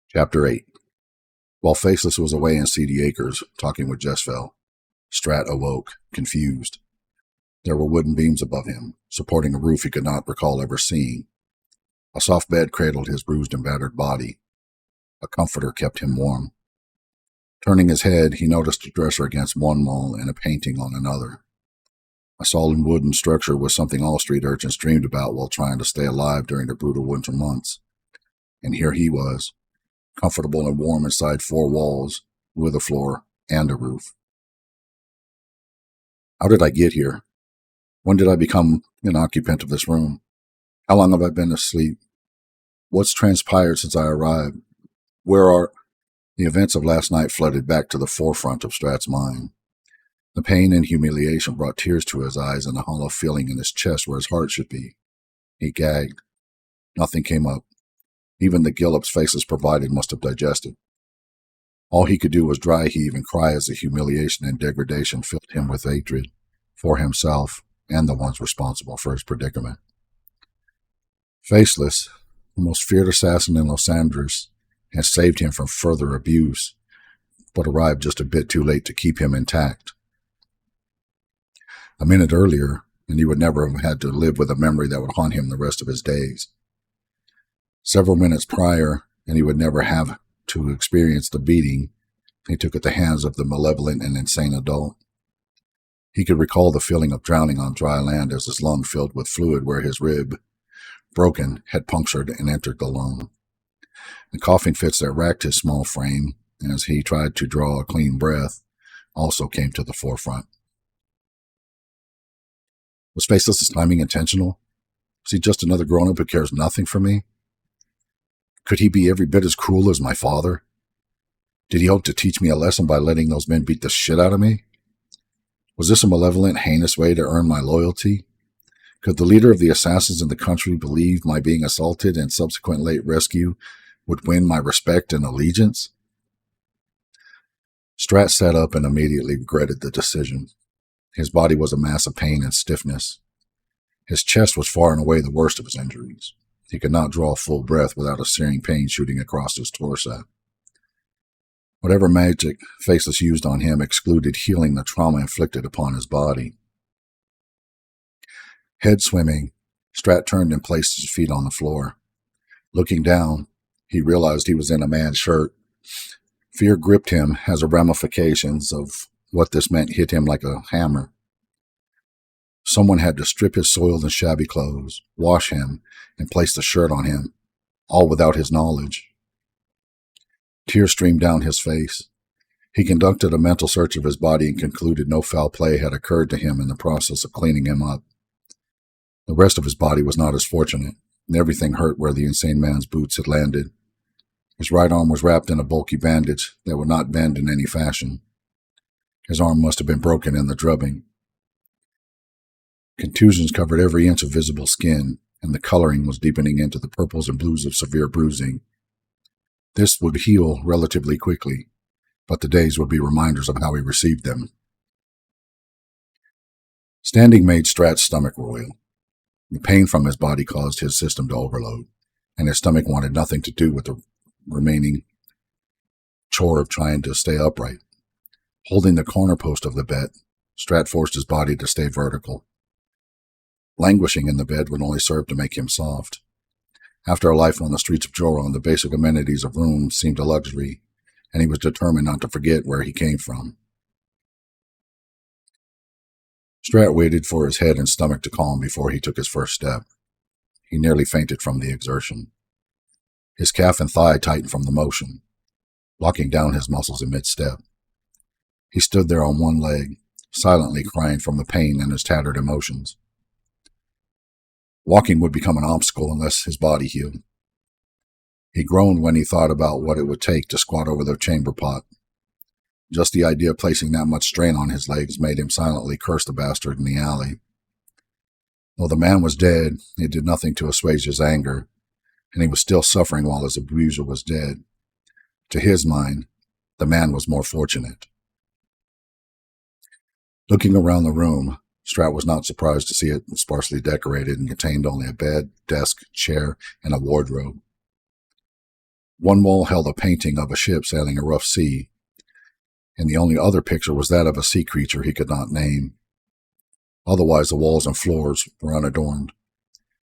Chapter 8. While Faceless was away in Seedy Acres, talking with Jessfell, Strat awoke, confused. There were wooden beams above him, supporting a roof he could not recall ever seeing. A soft bed cradled his bruised and battered body. A comforter kept him warm. Turning his head, he noticed a dresser against one wall and a painting on another. A solid wooden structure was something all street urchins dreamed about while trying to stay alive during the brutal winter months. And here he was, comfortable and warm inside four walls, with a floor and a roof. How did I get here? When did I become an occupant of this room? How long have I been asleep? What's transpired since I arrived? Where are... The events of last night flooded back to the forefront of Strat's mind. The pain and humiliation brought tears to his eyes and a hollow feeling in his chest where his heart should be. He gagged. Nothing came up. Even the gillops Faceless provided must have digested. All he could do was dry heave and cry as the humiliation and degradation filled him with hatred for himself and the ones responsible for his predicament. Faceless, the most feared assassin in Los Angeles, had saved him from further abuse, but arrived just a bit too late to keep him intact. A minute earlier, and he would never have had to live with a memory that would haunt him the rest of his days. Several minutes prior, and he would never have to experience the beating he took at the hands of the malevolent and insane adult. He could recall the feeling of drowning on dry land as his lung filled with fluid where his rib, broken, had punctured and entered the lung. The coughing fits that racked his small frame as he tried to draw a clean breath also came to the forefront. Was Faceless's timing intentional? Was he just another grown-up who cares nothing for me? Could he be every bit as cruel as my father? Did he hope to teach me a lesson by letting those men beat the shit out of me? Was this a malevolent, heinous way to earn my loyalty? Could the leader of the assassins in the country believe my being assaulted and subsequent late rescue would win my respect and allegiance? Strat sat up and immediately regretted the decision. His body was a mass of pain and stiffness. His chest was far and away the worst of his injuries. He could not draw a full breath without a searing pain shooting across his torso. Whatever magic Faceless used on him excluded healing the trauma inflicted upon his body. Head swimming, Strat turned and placed his feet on the floor. Looking down, he realized he was in a man's shirt. Fear gripped him as the ramifications of what this meant hit him like a hammer. Someone had to strip his soiled and shabby clothes, wash him, and place the shirt on him, all without his knowledge. Tears streamed down his face. He conducted a mental search of his body and concluded no foul play had occurred to him in the process of cleaning him up. The rest of his body was not as fortunate, and everything hurt where the insane man's boots had landed. His right arm was wrapped in a bulky bandage that would not bend in any fashion. His arm must have been broken in the drubbing. Contusions covered every inch of visible skin, and the coloring was deepening into the purples and blues of severe bruising. This would heal relatively quickly, but the days would be reminders of how he received them. Standing made Strat's stomach roil. The pain from his body caused his system to overload, and his stomach wanted nothing to do with the remaining chore of trying to stay upright. Holding the corner post of the bed, Strat forced his body to stay vertical. Languishing in the bed would only serve to make him soft. After a life on the streets of Joron, the basic amenities of rooms seemed a luxury, and he was determined not to forget where he came from. Strat waited for his head and stomach to calm before he took his first step. He nearly fainted from the exertion. His calf and thigh tightened from the motion, locking down his muscles in mid-step. He stood there on one leg, silently crying from the pain and his tattered emotions. Walking would become an obstacle unless his body healed. He groaned when he thought about what it would take to squat over the chamber pot. Just the idea of placing that much strain on his legs made him silently curse the bastard in the alley. Though the man was dead, it did nothing to assuage his anger, and he was still suffering while his abuser was dead. To his mind, the man was more fortunate. Looking around the room, Strat was not surprised to see it sparsely decorated and contained only a bed, desk, chair, and a wardrobe. One wall held a painting of a ship sailing a rough sea, and the only other picture was that of a sea creature he could not name. Otherwise, the walls and floors were unadorned.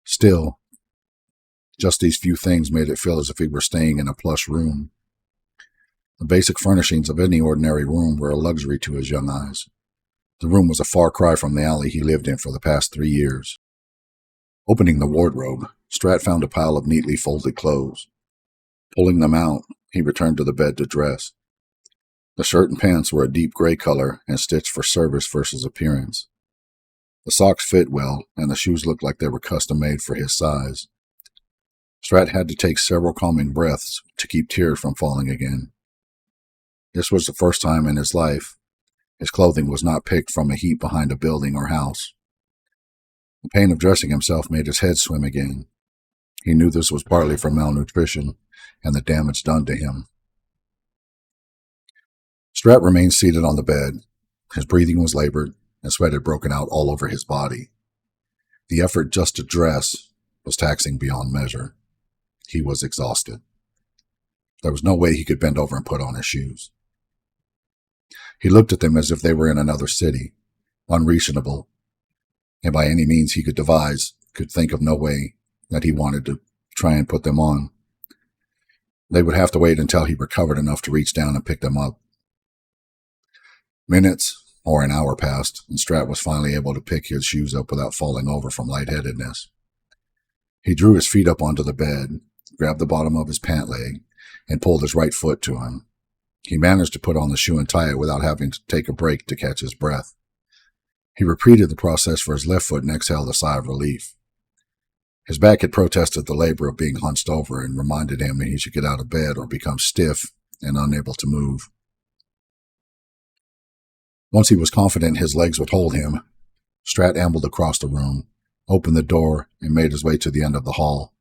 Still, just these few things made it feel as if he were staying in a plush room. The basic furnishings of any ordinary room were a luxury to his young eyes. The room was a far cry from the alley he lived in for the past 3 years. Opening the wardrobe, Strat found a pile of neatly folded clothes. Pulling them out, he returned to the bed to dress. The shirt and pants were a deep gray color and stitched for service versus appearance. The socks fit well, and the shoes looked like they were custom-made for his size. Strat had to take several calming breaths to keep tears from falling again. This was the first time in his life his clothing was not picked from a heap behind a building or house. The pain of dressing himself made his head swim again. He knew this was partly from malnutrition and the damage done to him. Strat remained seated on the bed. His breathing was labored, and sweat had broken out all over his body. The effort just to dress was taxing beyond measure. He was exhausted. There was no way he could bend over and put on his shoes. He looked at them as if they were in another city, unreasonable, and by any means he could devise, could think of no way that he wanted to try and put them on. They would have to wait until he recovered enough to reach down and pick them up. Minutes or an hour passed, and Strat was finally able to pick his shoes up without falling over from lightheadedness. He drew his feet up onto the bed, grabbed the bottom of his pant leg, and pulled his right foot to him. He managed to put on the shoe and tie it without having to take a break to catch his breath. He repeated the process for his left foot and exhaled a sigh of relief. His back had protested the labor of being hunched over and reminded him that he should get out of bed or become stiff and unable to move. Once he was confident his legs would hold him, Strat ambled across the room, opened the door, and made his way to the end of the hall.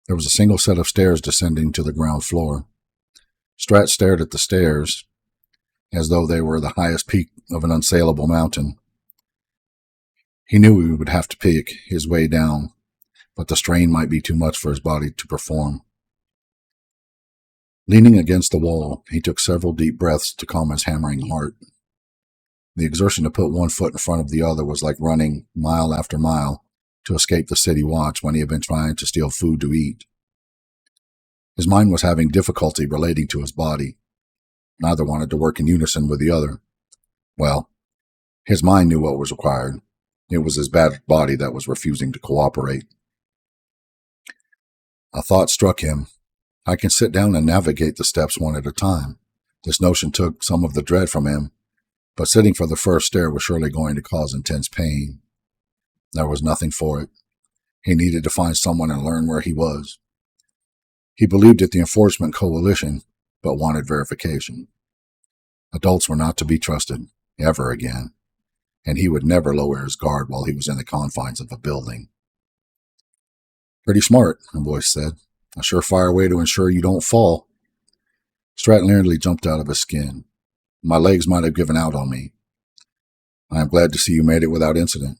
There was a single set of stairs descending to the ground floor. Strat stared at the stairs as though they were the highest peak of an unsaleable mountain. He knew he would have to pick his way down, but the strain might be too much for his body to perform. Leaning against the wall, he took several deep breaths to calm his hammering heart. The exertion to put one foot in front of the other was like running mile after mile to escape the city watch when he had been trying to steal food to eat. His mind was having difficulty relating to his body. Neither wanted to work in unison with the other. Well, his mind knew what was required. It was his battered body that was refusing to cooperate. A thought struck him. I can sit down and navigate the steps one at a time. This notion took some of the dread from him, but sitting for the first stair was surely going to cause intense pain. There was nothing for it. He needed to find someone and learn where he was. He believed in the enforcement coalition, but wanted verification. Adults were not to be trusted, ever again, and he would never lower his guard while he was in the confines of a building. Pretty smart, a voice said. A surefire way to ensure you don't fall. Strat nearly jumped out of his skin. My legs might have given out on me. I am glad to see you made it without incident.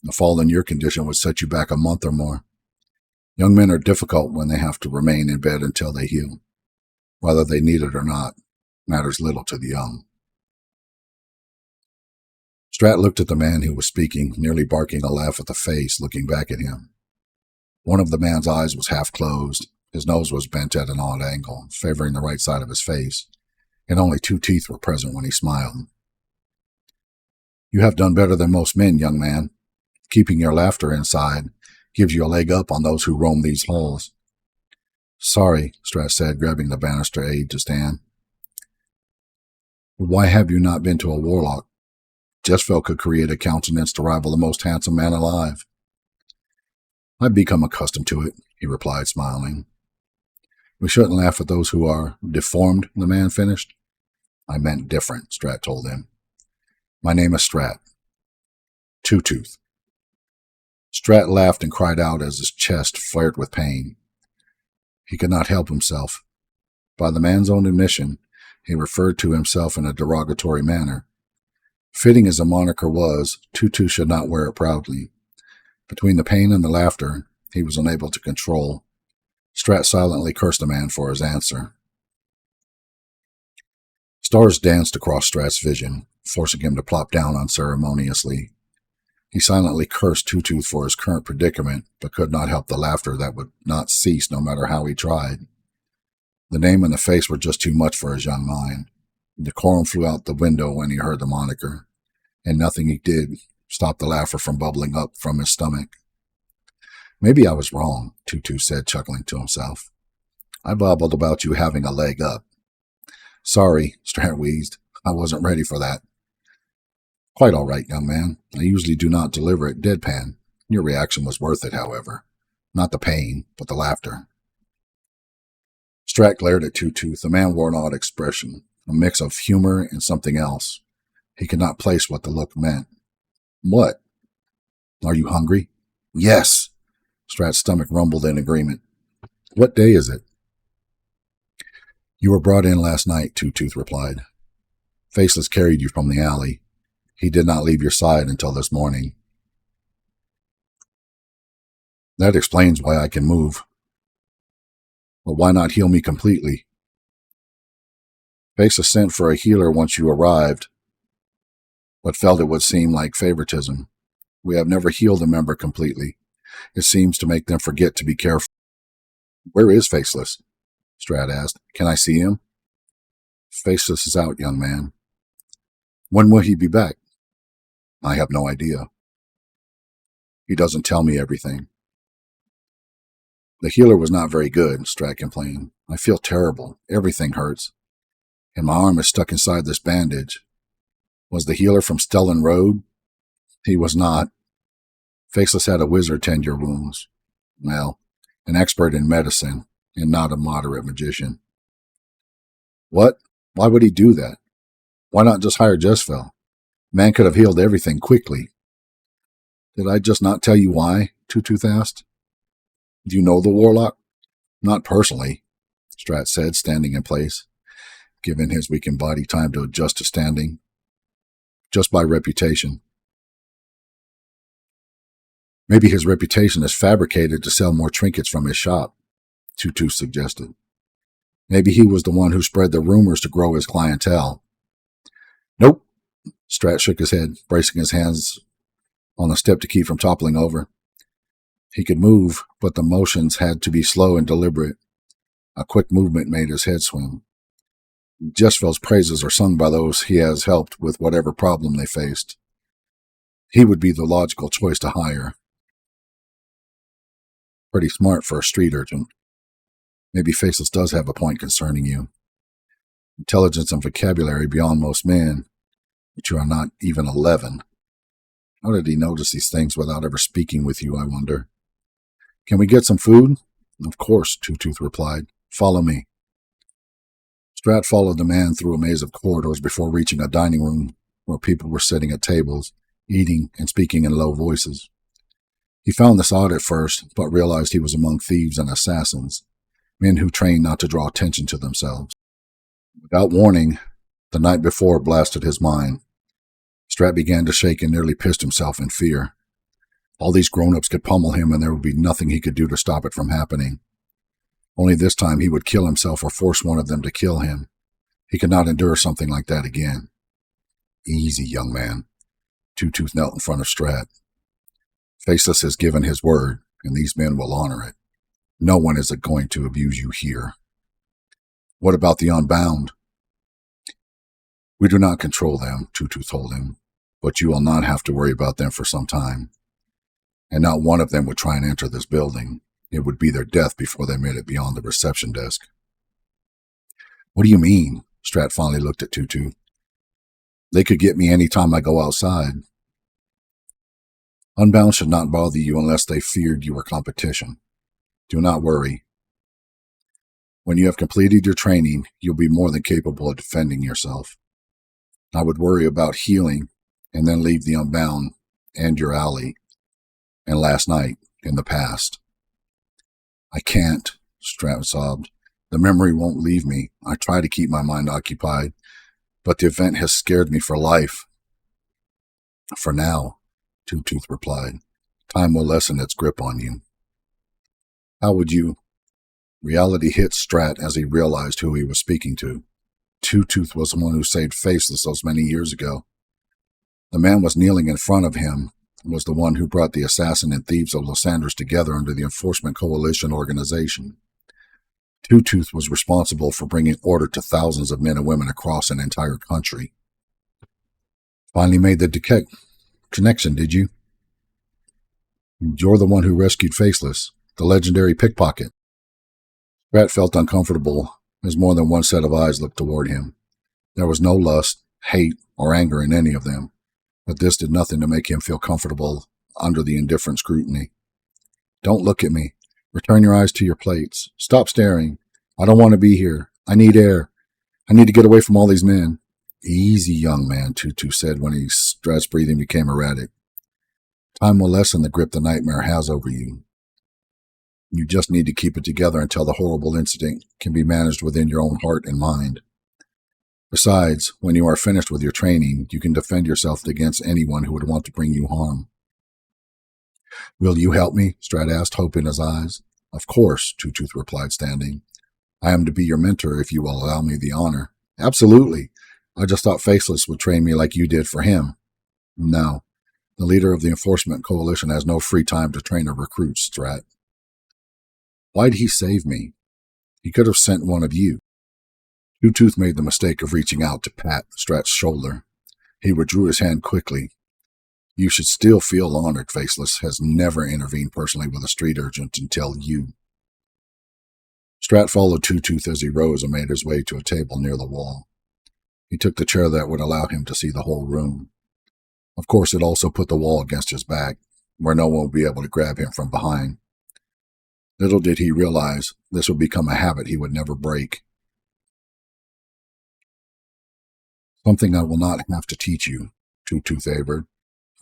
A fall in your condition would set you back a month or more. Young men are difficult when they have to remain in bed until they heal. Whether they need it or not matters little to the young. Strat looked at the man who was speaking, nearly barking a laugh at the face, looking back at him. One of the man's eyes was half closed. His nose was bent at an odd angle, favoring the right side of his face, and only 2 teeth were present when he smiled. You have done better than most men, young man. Keeping your laughter inside gives you a leg up on those who roam these halls. Sorry, Strat said, grabbing the banister aid to stand. Why have you not been to a warlock? Jessfell could create a countenance to rival the most handsome man alive. I've become accustomed to it, he replied, smiling. We shouldn't laugh at those who are deformed, the man finished. I meant different, Strat told him. My name is Strat. Two-Tooth. Strat laughed and cried out as his chest flared with pain. He could not help himself. By the man's own admission, he referred to himself in a derogatory manner. Fitting as a moniker was, Two-Tooth should not wear it proudly. Between the pain and the laughter, he was unable to control. Strat silently cursed the man for his answer. Stars danced across Strat's vision, forcing him to plop down unceremoniously. He silently cursed Two Tooth for his current predicament, but could not help the laughter that would not cease no matter how he tried. The name and the face were just too much for his young mind. Decorum flew out the window when he heard the moniker, and nothing he did stopped the laughter from bubbling up from his stomach. Maybe I was wrong, Two Tooth said, chuckling to himself. I babbled about you having a leg up. Sorry, Strat wheezed. I wasn't ready for that. Quite all right, young man. I usually do not deliver it deadpan. Your reaction was worth it, however. Not the pain, but the laughter. Strat glared at Two Tooth. The man wore an odd expression, a mix of humor and something else. He could not place what the look meant. What? Are you hungry? Yes. Strat's stomach rumbled in agreement. What day is it? You were brought in last night, Two Tooth replied. Faceless carried you from the alley. He did not leave your side until this morning. That explains why I can move. But why not heal me completely? Faceless sent for a healer once you arrived, but felt it would seem like favoritism. We have never healed a member completely. It seems to make them forget to be careful. Where is Faceless? Strat asked. Can I see him? Faceless is out, young man. When will he be back? I have no idea. He doesn't tell me everything. The healer was not very good, Strat complained. I feel terrible. Everything hurts. And my arm is stuck inside this bandage. Was the healer from Stellan Road? He was not. Faceless had a wizard tend your wounds. Well, an expert in medicine, and not a moderate magician. What? Why would he do that? Why not just hire Jessfell? Man could have healed everything quickly. Did I just not tell you why? Two Tooth asked. Do you know the warlock? Not personally, Strat said, standing in place, giving his weakened body time to adjust to standing. Just by reputation. Maybe his reputation is fabricated to sell more trinkets from his shop, Two Tooth suggested. Maybe he was the one who spread the rumors to grow his clientele. Nope. Strat shook his head, bracing his hands on the step to keep from toppling over. He could move, but the motions had to be slow and deliberate. A quick movement made his head swim. Jessfell's praises are sung by those he has helped with whatever problem they faced. He would be the logical choice to hire. Pretty smart for a street urchin. Maybe Faceless does have a point concerning you. Intelligence and vocabulary beyond most men, but you are not even 11. How did he notice these things without ever speaking with you, I wonder? Can we get some food? Of course, Two Tooth replied. Follow me. Strat followed the man through a maze of corridors before reaching a dining room where people were sitting at tables, eating and speaking in low voices. He found this odd at first, but realized he was among thieves and assassins, men who trained not to draw attention to themselves. Without warning, the night before blasted his mind. Strat began to shake and nearly pissed himself in fear. All these grown-ups could pummel him and there would be nothing he could do to stop it from happening. Only this time he would kill himself or force one of them to kill him. He could not endure something like that again. Easy, young man. Two Tooth knelt in front of Strat. Faceless has given his word, and these men will honor it. No one is going to abuse you here. What about the unbound? We do not control them, Two Tooth told him, but you will not have to worry about them for some time. And not one of them would try and enter this building. It would be their death before they made it beyond the reception desk. What do you mean? Strat finally looked at Two Tooth. They could get me any time I go outside. Unbound should not bother you unless they feared you were competition. Do not worry. When you have completed your training, you'll be more than capable of defending yourself. I would worry about healing and then leave the unbound and your alley and last night in the past. I can't, Strat sobbed. The memory won't leave me. I try to keep my mind occupied, but the event has scared me for life. For now, Two Tooth replied. Time will lessen its grip on you. How would you? Reality hit Strat as he realized who he was speaking to. Two-Tooth was the one who saved Faceless those many years ago. The man was kneeling in front of him was the one who brought the assassin and thieves of Los Angeles together under the Enforcement Coalition organization. Two-Tooth was responsible for bringing order to thousands of men and women across an entire country. Finally made the connection, did you? You're the one who rescued Faceless, the legendary pickpocket. Strat felt uncomfortable as more than one set of eyes looked toward him. There was no lust, hate, or anger in any of them, but this did nothing to make him feel comfortable under the indifferent scrutiny. Don't look at me. Return your eyes to your plates. Stop staring. I don't want to be here. I need air. I need to get away from all these men. Easy, young man, Two-Tooth said when Strat's breathing became erratic. Time will lessen the grip the nightmare has over you. You just need to keep it together until the horrible incident can be managed within your own heart and mind. Besides, when you are finished with your training, you can defend yourself against anyone who would want to bring you harm. Will you help me? Strat asked, hope in his eyes. Of course, Two-Tooth replied, standing. I am to be your mentor if you will allow me the honor. Absolutely. I just thought Faceless would train me like you did for him. No. The leader of the Enforcement Coalition has no free time to train or recruit, Strat. Why'd he save me? He could have sent one of you. Two-Tooth made the mistake of reaching out to pat Strat's shoulder. He withdrew his hand quickly. You should still feel honored. Faceless has never intervened personally with a street urchin until you. Strat followed Two-Tooth as he rose and made his way to a table near the wall. He took the chair that would allow him to see the whole room. Of course, it also put the wall against his back, where no one would be able to grab him from behind. Little did he realize this would become a habit he would never break. Something I will not have to teach you, Two-Tooth averred.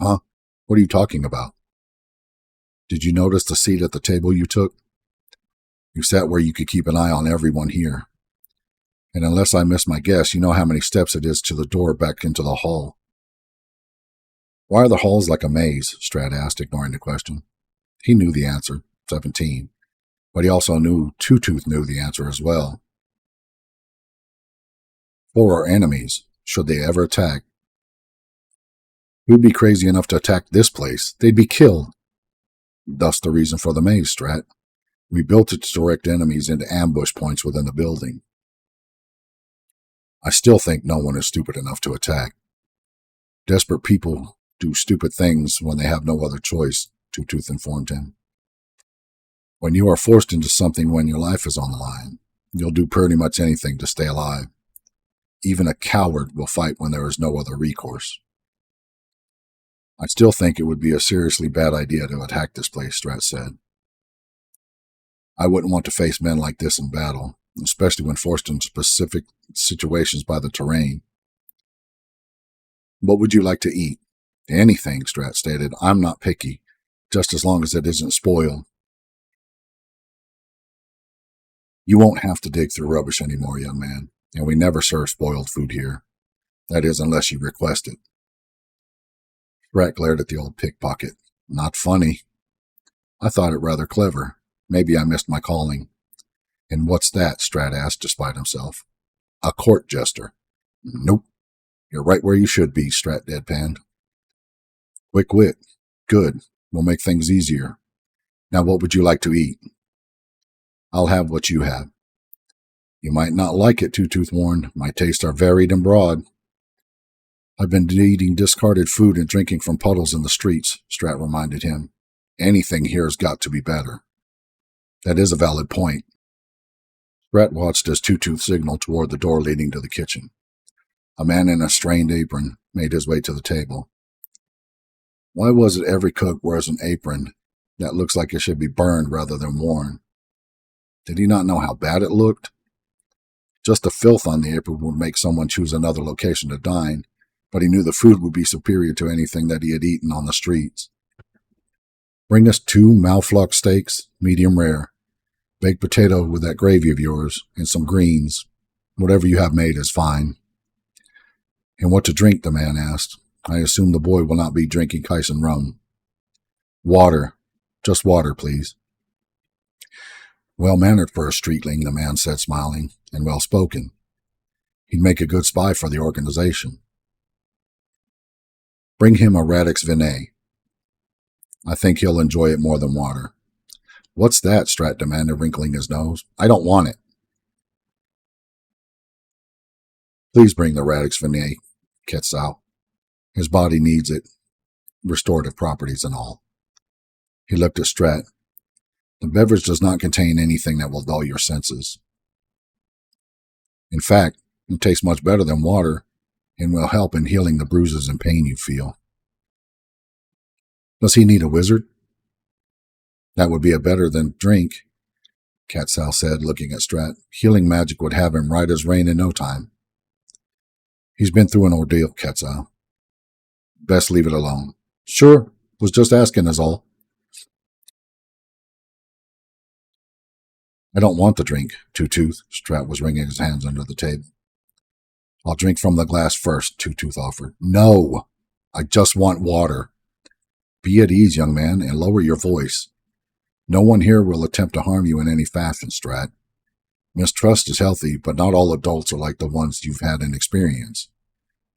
Huh? What are you talking about? Did you notice the seat at the table you took? You sat where you could keep an eye on everyone here. And unless I miss my guess, you know how many steps it is to the door back into the hall. Why are the halls like a maze? Strat asked, ignoring the question. He knew the answer, 17. But he also knew Two-Tooth knew the answer as well. For our enemies, should they ever attack. Who'd be crazy enough to attack this place? They'd be killed. Thus the reason for the maze, Strat. We built it to direct enemies into ambush points within the building. I still think no one is stupid enough to attack. Desperate people do stupid things when they have no other choice, Two-Tooth informed him. When you are forced into something when your life is on the line, you'll do pretty much anything to stay alive. Even a coward will fight when there is no other recourse. I still think it would be a seriously bad idea to attack this place, Strat said. I wouldn't want to face men like this in battle, especially when forced into specific situations by the terrain. What would you like to eat? Anything, Strat stated. I'm not picky, just as long as it isn't spoiled. You won't have to dig through rubbish anymore, young man, and we never serve spoiled food here. That is, unless you request it. Strat glared at the old pickpocket. Not funny. I thought it rather clever. Maybe I missed my calling. And what's that? Strat asked, despite himself. A court jester. Nope. You're right where you should be, Strat deadpanned. Quick wit. Good. We'll make things easier. Now what would you like to eat? I'll have what you have. You might not like it, Two-Tooth warned. My tastes are varied and broad. I've been eating discarded food and drinking from puddles in the streets, Strat reminded him. Anything here has got to be better. That is a valid point. Strat watched as Two-Tooth signaled toward the door leading to the kitchen. A man in a strained apron made his way to the table. Why was it every cook wears an apron that looks like it should be burned rather than worn? Did he not know how bad it looked? Just the filth on the apron would make someone choose another location to dine, but he knew the food would be superior to anything that he had eaten on the streets. Bring us 2 Malflock steaks, medium rare. Baked potato with that gravy of yours, and some greens. Whatever you have made is fine. And what to drink, the man asked. I assume the boy will not be drinking Kyson rum. Water. Just water, please. Well-mannered for a streetling, the man said, smiling, and well-spoken. He'd make a good spy for the organization. Bring him a radix vinay. I think he'll enjoy it more than water. What's that? Strat demanded, wrinkling his nose. I don't want it. Please bring the radix vinay, Quetzal. His body needs it, restorative properties and all. He looked at Strat. The beverage does not contain anything that will dull your senses. In fact, it tastes much better than water and will help in healing the bruises and pain you feel. Does he need a wizard? That would be a better than drink, Quetzal said, looking at Strat. Healing magic would have him right as rain in no time. He's been through an ordeal, Quetzal. Best leave it alone. Sure, was just asking is all. I don't want the drink, Two-Tooth. Strat was wringing his hands under the table. I'll drink from the glass first, Two-Tooth offered. No, I just want water. Be at ease, young man, and lower your voice. No one here will attempt to harm you in any fashion, Strat. Mistrust is healthy, but not all adults are like the ones you've had in experience.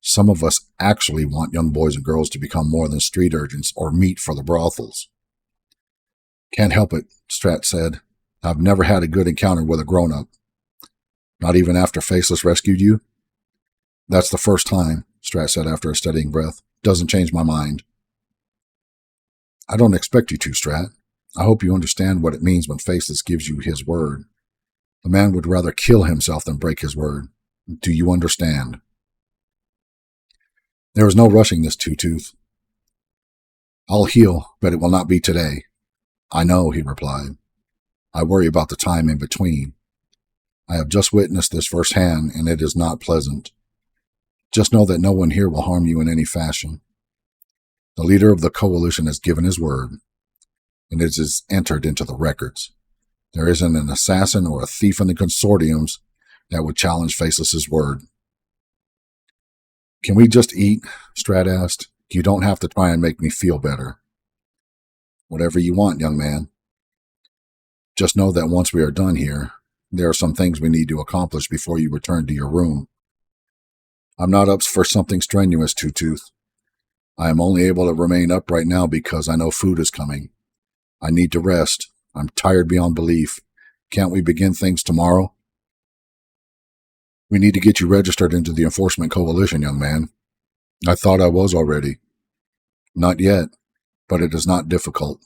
Some of us actually want young boys and girls to become more than street urchins or meat for the brothels. Can't help it, Strat said. I've never had a good encounter with a grown-up. Not even after Faceless rescued you? That's the first time, Strat said after a steadying breath. Doesn't change my mind. I don't expect you to, Strat. I hope you understand what it means when Faceless gives you his word. The man would rather kill himself than break his word. Do you understand? There is no rushing this, Two-Tooth. I'll heal, but it will not be today. I know, he replied. I worry about the time in between. I have just witnessed this firsthand, and it is not pleasant. Just know that no one here will harm you in any fashion. The leader of the coalition has given his word, and it is entered into the records. There isn't an assassin or a thief in the consortiums that would challenge Faceless's word. Can we just eat? Strat asked. You don't have to try and make me feel better. Whatever you want, young man. Just know that once we are done here, there are some things we need to accomplish before you return to your room. I'm not up for something strenuous, Two-Tooth. I am only able to remain up right now because I know food is coming. I need to rest. I'm tired beyond belief. Can't we begin things tomorrow? We need to get you registered into the Enforcement Coalition, young man. I thought I was already. Not yet, but it is not difficult.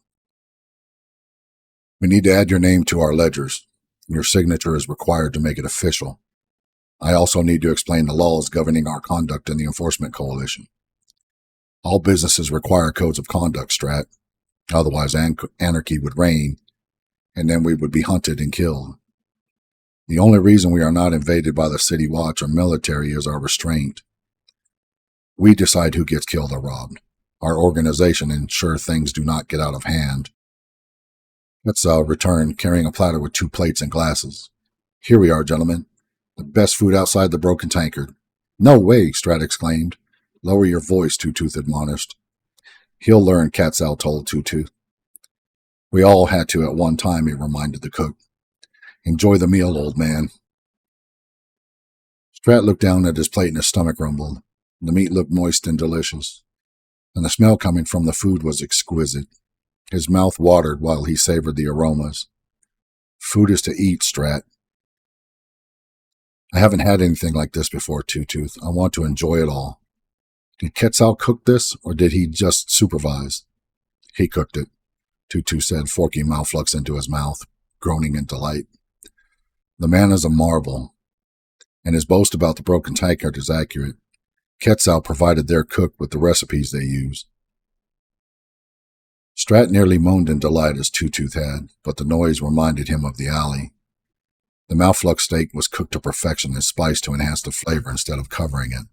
We need to add your name to our ledgers. Your signature is required to make it official. I also need to explain the laws governing our conduct in the Enforcement Coalition. All businesses require codes of conduct, Strat. Otherwise, anarchy would reign, and then we would be hunted and killed. The only reason we are not invaded by the city watch or military is our restraint. We decide who gets killed or robbed. Our organization ensures things do not get out of hand. Quetzal returned, carrying a platter with 2 plates and glasses. Here we are, gentlemen. The best food outside the broken tankard. No way, Strat exclaimed. Lower your voice, Two-Tooth admonished. He'll learn, Quetzal told Two-Tooth. We all had to at one time, he reminded the cook. Enjoy the meal, old man. Strat looked down at his plate and his stomach rumbled. The meat looked moist and delicious, and the smell coming from the food was exquisite. His mouth watered while he savored the aromas. Food is to eat, Strat. I haven't had anything like this before, Two-Tooth. I want to enjoy it all. Did Quetzal cook this, or did he just supervise? He cooked it, Two-Tooth said, forking Malflux into his mouth, groaning in delight. The man is a marvel, and his boast about the broken tankard is accurate. Quetzal provided their cook with the recipes they used. Strat nearly moaned in delight as Two-Tooth had, but the noise reminded him of the alley. The Malflux steak was cooked to perfection and spiced to enhance the flavor instead of covering it.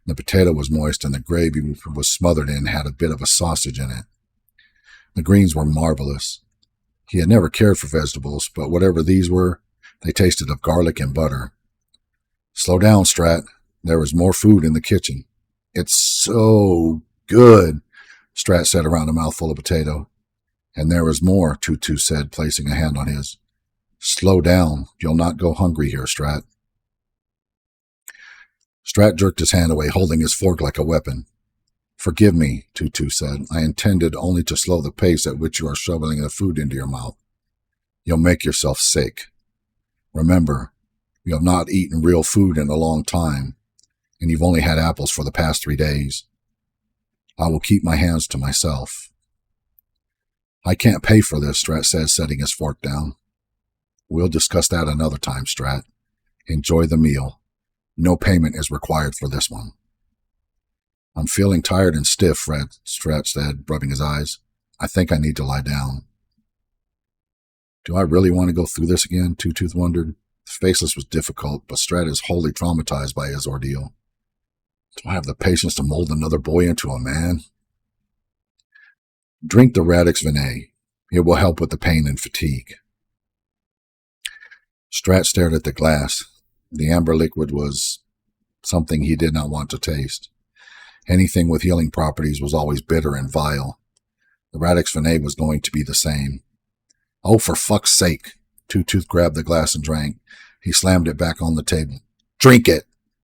The potato was moist and the gravy was smothered in had a bit of a sausage in it. The greens were marvelous. He had never cared for vegetables, but whatever these were, they tasted of garlic and butter. Slow down, Strat. There was more food in the kitchen. It's so good, Strat said around a mouthful of potato. And there is more, Two-Tooth said, placing a hand on his. Slow down. You'll not go hungry here, Strat. Strat jerked his hand away, holding his fork like a weapon. Forgive me, Tutu said. I intended only to slow the pace at which you are shoveling the food into your mouth. You'll make yourself sick. Remember, you have not eaten real food in a long time, and you've only had apples for the past 3 days. I will keep my hands to myself. I can't pay for this, Strat said, setting his fork down. We'll discuss that another time, Strat. Enjoy the meal. No payment is required for this one. I'm feeling tired and stiff, Strat said, rubbing his eyes. I think I need to lie down. Do I really want to go through this again? Two-Tooth wondered. Faceless was difficult, but Strat is wholly traumatized by his ordeal. Do I have the patience to mold another boy into a man? Drink the Radix Vinay. It will help with the pain and fatigue. Strat stared at the glass. The amber liquid was something he did not want to taste. Anything with healing properties was always bitter and vile. The Radix Vinay was going to be the same. Oh, for fuck's sake! Two-Tooth grabbed the glass and drank. He slammed it back on the table. Drink it!